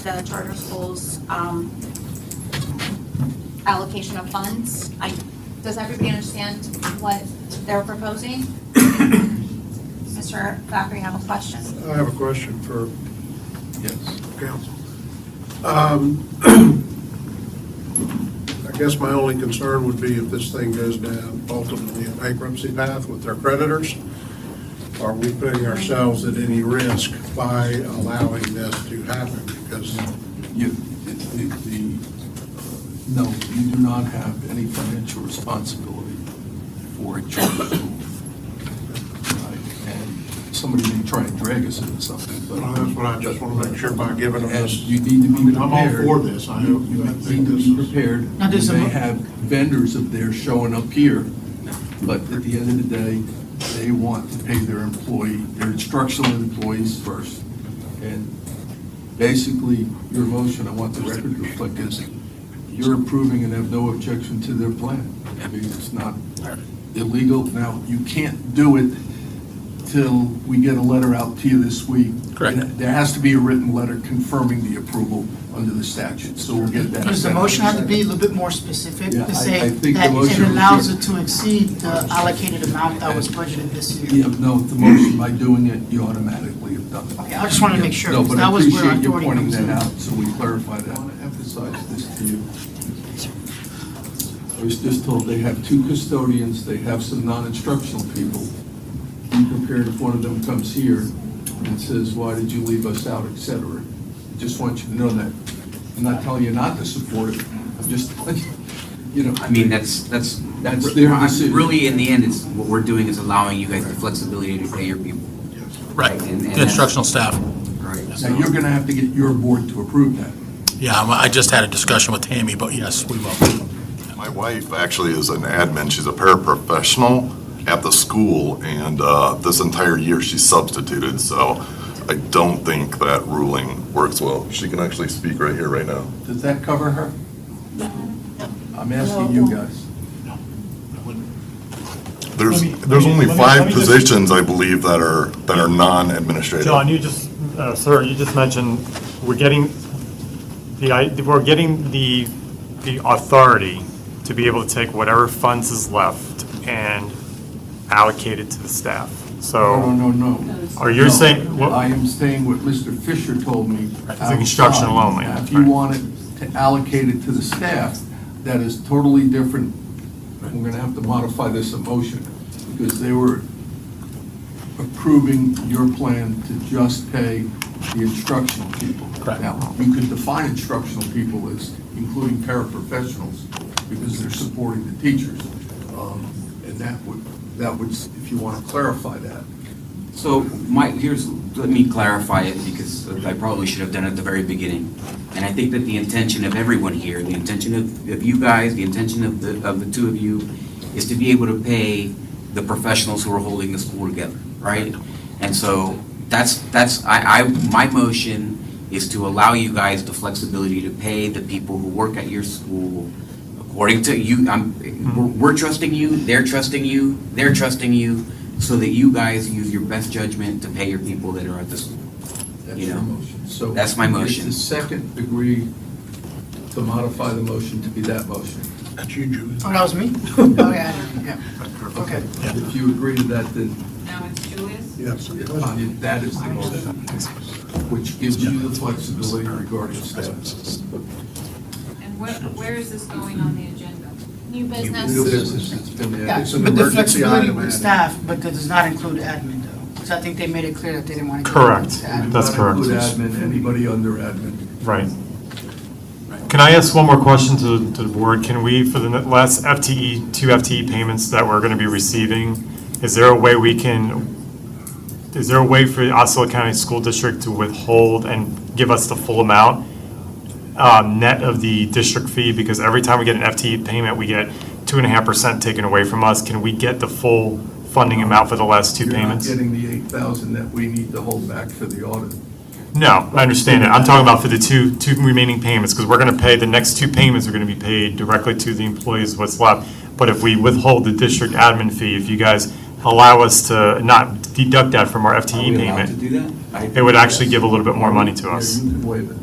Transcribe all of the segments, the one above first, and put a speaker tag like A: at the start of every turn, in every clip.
A: the charter schools allocation of funds. Does everybody understand what they're proposing? Mr. Thacker, you have a question?
B: I have a question for council. I guess my only concern would be if this thing goes down ultimately a bankruptcy path with their creditors. Are we putting ourselves at any risk by allowing this to happen? Because
C: no, you do not have any financial responsibility for a charter school. Right? And somebody may try and drag us into something, but
B: that's what I just want to make sure by giving them this.
C: you need to be prepared.
B: I'm all for this. I hope
C: You need to be prepared.
D: Now,
C: You may have vendors of theirs showing up here, but at the end of the day, they want to pay their instructional employees first. And basically, your motion, I want the record to reflect is you're approving and have no objection to their plan. I mean, it's not illegal. Now, you can't do it till we get a letter out to you this week.
E: Correct.
C: And there has to be a written letter confirming the approval under the statute, so we'll get that.
D: Does the motion have to be a little bit more specific
C: Yeah,
D: to
C: I
D: say
C: think the
D: that
C: motion
D: it allows
C: would
D: it to exceed the allocated amount that was budgeted this year?
C: Yeah, no, the motion, by doing it, you automatically have done it.
D: Okay, I just wanted to make sure,
C: No,
D: because
C: but I
D: that was where our
C: appreciate you
D: authority
C: pointing
D: comes in.
C: that out, so we clarify that. I want to emphasize this to you. I was just told they have 2 custodians, they have some non-instructional people. Be prepared if one of them comes here and says, why did you leave us out, et cetera. I just want you to know that. I'm not telling you not to support it, I'm just telling you,
F: I mean, that's
C: their decision.
F: really, in the end, it's, what we're doing is allowing you guys the flexibility to pay your people.
E: Right,
F: And
E: the instructional staff.
F: Right.
C: Now, you're going to have to get your board to approve that.
E: Yeah, I just had a discussion with Tammy, but yes, we will.
G: My wife actually is an admin. She's a paraprofessional at the school, and this entire year she's substituted, so I don't think that ruling works well. She can actually speak right here, right now.
C: Does that cover her? I'm asking you guys.
G: There's only
H: let
G: 5
H: me just-
G: positions, I believe, that are non-administrative.
H: John, you just, sir, you just mentioned we're getting the authority to be able to take whatever funds is left and allocate it to the staff. So,
C: No.
H: are you saying,
C: I am saying what Mr. Fisher told me.
H: It's like instructional only.
C: Now, if you want it to allocate it to the staff, that is totally different. We're going to have to modify this motion because they were approving your plan to just pay the instructional people.
E: Correct.
C: Now, you could define instructional people as including paraprofessionals because they're supporting the teachers. And that would, if you want to clarify that.
F: So let me clarify it, because I probably should have done it at the very beginning. And I think that the intention of everyone here, the intention of you guys, the intention of the 2 of you, is to be able to pay the professionals who are holding the school together, right? And so my motion is to allow you guys the flexibility to pay the people who work at your school according to you. We're trusting you, they're trusting you, so that you guys use your best judgment to pay your people that are at the school.
C: That's
F: You
C: your
F: know,
C: motion. So
F: that's my motion.
C: Does the second agree to modify the motion to be that motion?
B: That's you, Julius.
D: Oh, that was me? Oh, yeah. Okay.
C: If you agree to that, then
A: Now it's Julius.
B: Yes.
C: that is the motion, which gives you the flexibility regarding staff.
A: And where is this going on the agenda? New business.
C: New business, it's been there.
D: Yeah,
B: It's an
D: but the
B: emergency
D: flexibility
B: item,
D: with
B: and-
D: staff, but that does not include admin, though. Because I think they made it clear that they didn't want to.
H: Correct.
D: Admin.
H: That's correct.
C: Include admin, anybody under admin.
H: right. Can I ask one more question to the board? Can we, for the last FTE, 2 FTE payments that we're going to be receiving, is there a way for the Osceola County School District to withhold and give us the full amount, net of the district fee? Because every time we get an FTE payment, we get 2.5% taken away from us. Can we get the full funding amount for the last 2 payments?
C: You're not getting the 8,000 that we need to hold back for the audit.
H: No, I understand it. I'm talking about for the two remaining payments, because we're going to pay, the next 2 payments are going to be paid directly to the employees, what's left. But if we withhold the district admin fee, if you guys allow us to not deduct that from our
F: Are
H: FTE
F: we allowed to
H: payment,
F: do that?
H: it would actually give a little bit more money to
C: Yeah,
H: us.
C: you can waive it.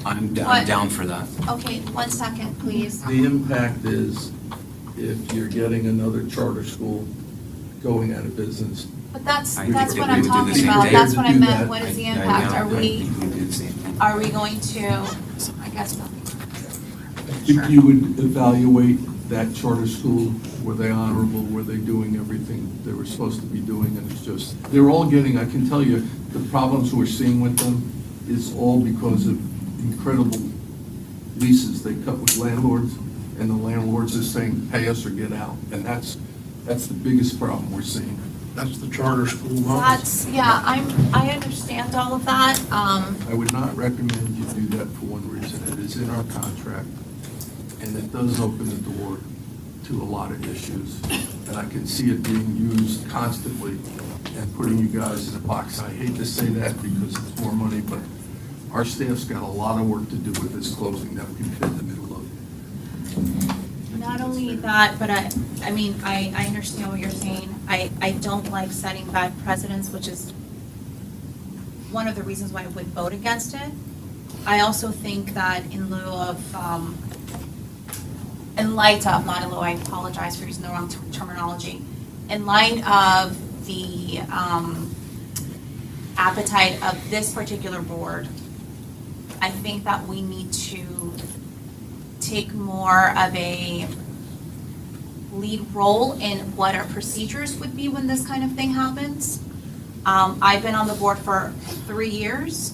F: I'm
A: What?
F: down for that.
A: Okay, 1 second, please.
C: The impact is if you're getting another charter school going out of business.
A: But that's
F: I think
A: what
F: we
A: I'm
F: would do the
A: talking
F: same
A: about.
F: thing.
A: That's what I
C: Do
A: meant.
C: that.
A: What is the
F: I
A: impact? Are we,
F: think we do the same thing.
A: are we going to, I guess,
C: If you would evaluate that charter school, were they honorable, were they doing everything they were supposed to be doing? And it's just, they're all getting, I can tell you, the problems we're seeing with them is all because of incredible leases they cut with landlords, and the landlords are saying, pay us or get out. And that's the biggest problem we're seeing.
B: That's the charter school model.
A: that's, yeah, I understand all of that.
C: I would not recommend you do that for one reason. It is in our contract, and it does open the door to a lot of issues. And I can see it being used constantly and putting you guys in a box. I hate to say that because it's more money, but our staff's got a lot of work to do with this closing that we've been in the middle of.
A: Not only that, but I mean, I understand what you're saying. I don't like setting bad precedents, which is one of the reasons why I would vote against it. I also think that in lieu of, in light of, not in lieu, I apologize for using the wrong terminology, in light of the appetite of this particular board, I think that we need to take more of a lead role in what our procedures would be when this kind of thing happens. I've been on the board for 3 years.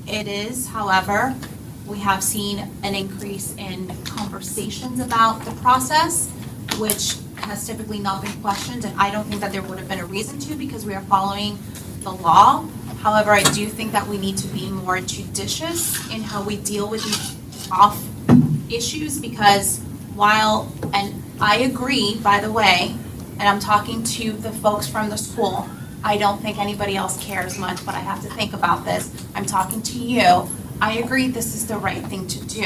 A: It is, however, we have seen an increase in conversations about the process, which has typically not been questioned, and I don't think that there would have been a reason to because we are following the law. However, I do think that we need to be more judicious in how we deal with these off issues because while, and I agree, by the way, and I'm talking to the folks from the school, I don't think anybody else cares much, but I have to think about this. I'm talking to you. I agree this is the right thing to do,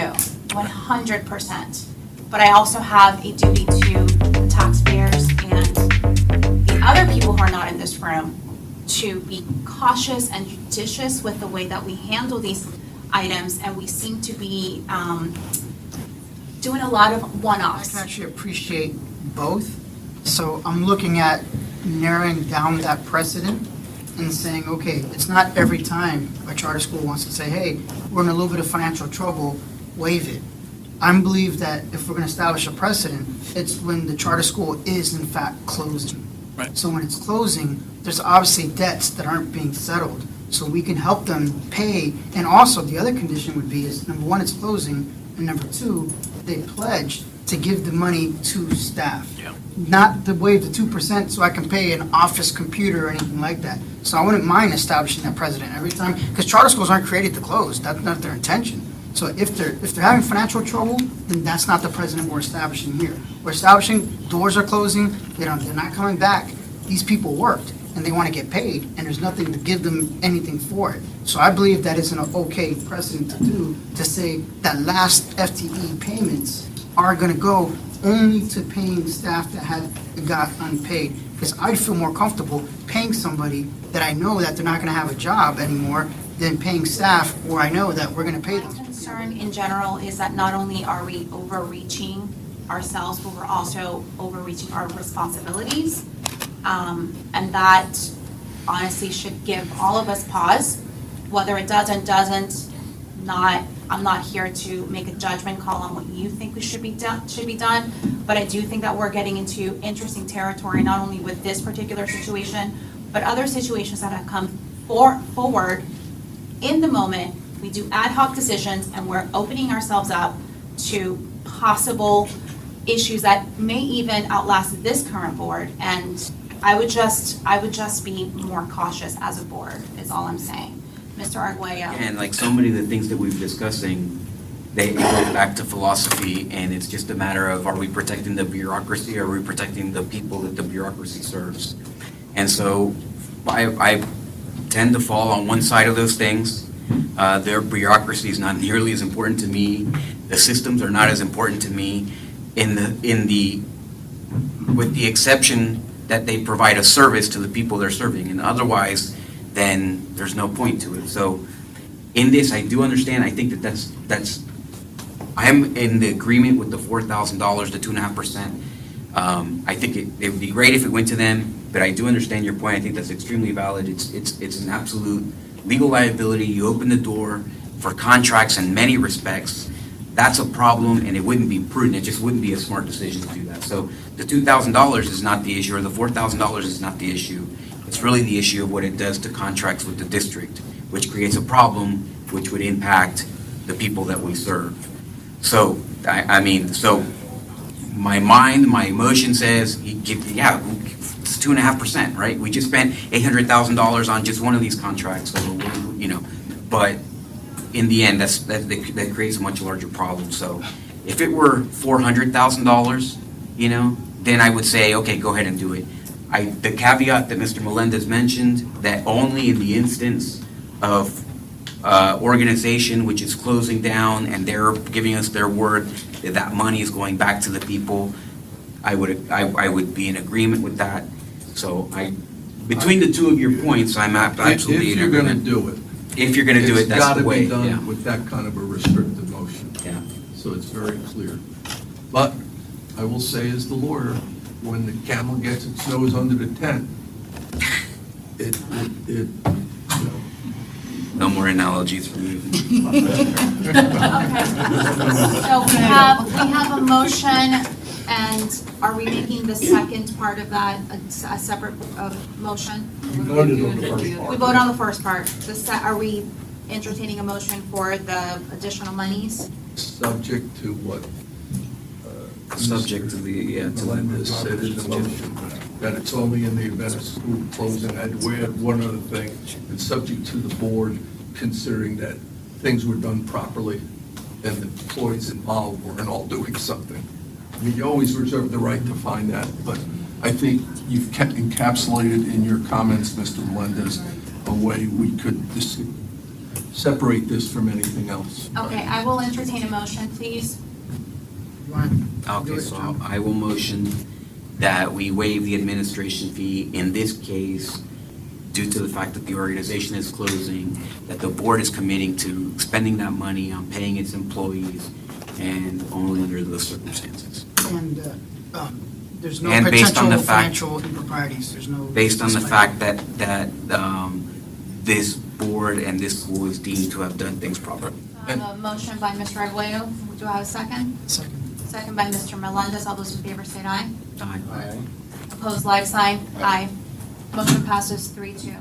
A: 100%. But I also have a duty to the taxpayers and the other people who are not in this room to be cautious and judicious with the way that we handle these items, and we seem to be doing a lot of
D: I
A: one-offs.
D: can actually appreciate both. So I'm looking at narrowing down that precedent and saying, okay, it's not every time a charter school wants to say, hey, we're in a little bit of financial trouble, waive it. I believe that if we're going to establish a precedent, it's when the charter school is in fact closing.
E: Right.
D: So when it's closing, there's obviously debts that aren't being settled. So we can help them pay. And also, the other condition would be is, number one, it's closing, and number two, they pledge to give the money to staff.
E: Yeah.
D: Not to waive the 2% so I can pay an office computer or anything like that. So I wouldn't mind establishing that precedent every time, because charter schools aren't created to close. That's not their intention. So if they're having financial trouble, then that's not the precedent we're establishing here. We're establishing doors are closing, they're not coming back. These people worked and they want to get paid, and there's nothing to give them anything for it. So I believe that is an okay precedent to do, to say that last FTE payments are going to go only to paying staff that have got unpaid. Because I'd feel more comfortable paying somebody that I know that they're not going to have a job anymore than paying staff where I know that we're going to pay
A: My
D: them.
A: concern in general is that not only are we overreaching ourselves, but we're also overreaching our responsibilities. And that honestly should give all of us pause. Whether it does and doesn't, I'm not here to make a judgment call on what you think should be done, but I do think that we're getting into interesting territory, not only with this particular situation, but other situations that have come forward in the moment. We do ad hoc decisions, and we're opening ourselves up to possible issues that may even outlast this current board, and I would just be more cautious as a board, is all I'm saying. Mr. Arguello.
F: And like so many of the things that we've discussing, they go back to philosophy, and it's just a matter of, are we protecting the bureaucracy, or are we protecting the people that the bureaucracy serves? And so I tend to fall on one side of those things. Their bureaucracy is not nearly as important to me. The systems are not as important to me, with the exception that they provide a service to the people they're serving, and otherwise, then there's no point to it. So in this, I do understand, I think that's, I'm in the agreement with the $4,000, the 2.5%. I think it would be great if it went to them, but I do understand your point. I think that's extremely valid. It's an absolute legal liability. You open the door for contracts in many respects. That's a problem, and it wouldn't be prudent. It just wouldn't be a smart decision to do that. So the $2,000 is not the issue, or the $4,000 is not the issue. It's really the issue of what it does to contracts with the district, which creates a problem which would impact the people that we serve. So, I mean, so my emotion says, yeah, it's 2.5%, right? We just spent $800,000 on just one of these contracts, so, you know, but in the end, that creates a much larger problem. So if it were $400,000, you know, then I would say, okay, go ahead and do it. The caveat that Mr. Melendez mentioned, that only in the instance of organization which is closing down and they're giving us their word that that money is going back to the people, I would be in agreement with that. So between the two of your points, I'm absolutely in agreement.
C: If you're going to do it.
F: If you're going to do it, that's the way.
C: It's got to be
F: Yeah.
C: done with that kind of a restrictive motion.
F: Yeah.
C: So it's very clear. But I will say as the lawyer, when the camel gets its nose under the tent, you know.
F: No more analogies for me.
A: Okay. So we have a motion, and are we making the second part of that a separate motion?
B: We voted on the first part.
A: We vote on the first part. Are we entertaining a motion for the additional monies?
C: Subject to what?
F: Subject to the, to
C: Melendez said in the motion, that it's only in the event of school closing. I'd add one other thing, it's subject to the board considering that things were done properly and the employees involved weren't all doing something. I mean, you always reserve the right to find that, but I think you've encapsulated in your comments, Mr. Melendez, a way we could separate this from anything else.
A: Okay, I will entertain a motion, please.
F: Okay, so I will motion that we waive the administration fee in this case due to the fact that the organization is closing, that the board is committing to spending that money on paying its employees, and only under those circumstances.
D: And there's no
F: And based on
D: potential
F: the fact-
D: financial improprieties, there's no.
F: Based on the fact that this board and this school is deemed to have done things properly.
A: I have a motion by Mr. Arguello. Do I have a second?
D: Second.
A: Second by Mr. Melendez. All those in favor say aye.
F: Aye.
A: Opposed, like sign. Aye. Motion passes 3-2.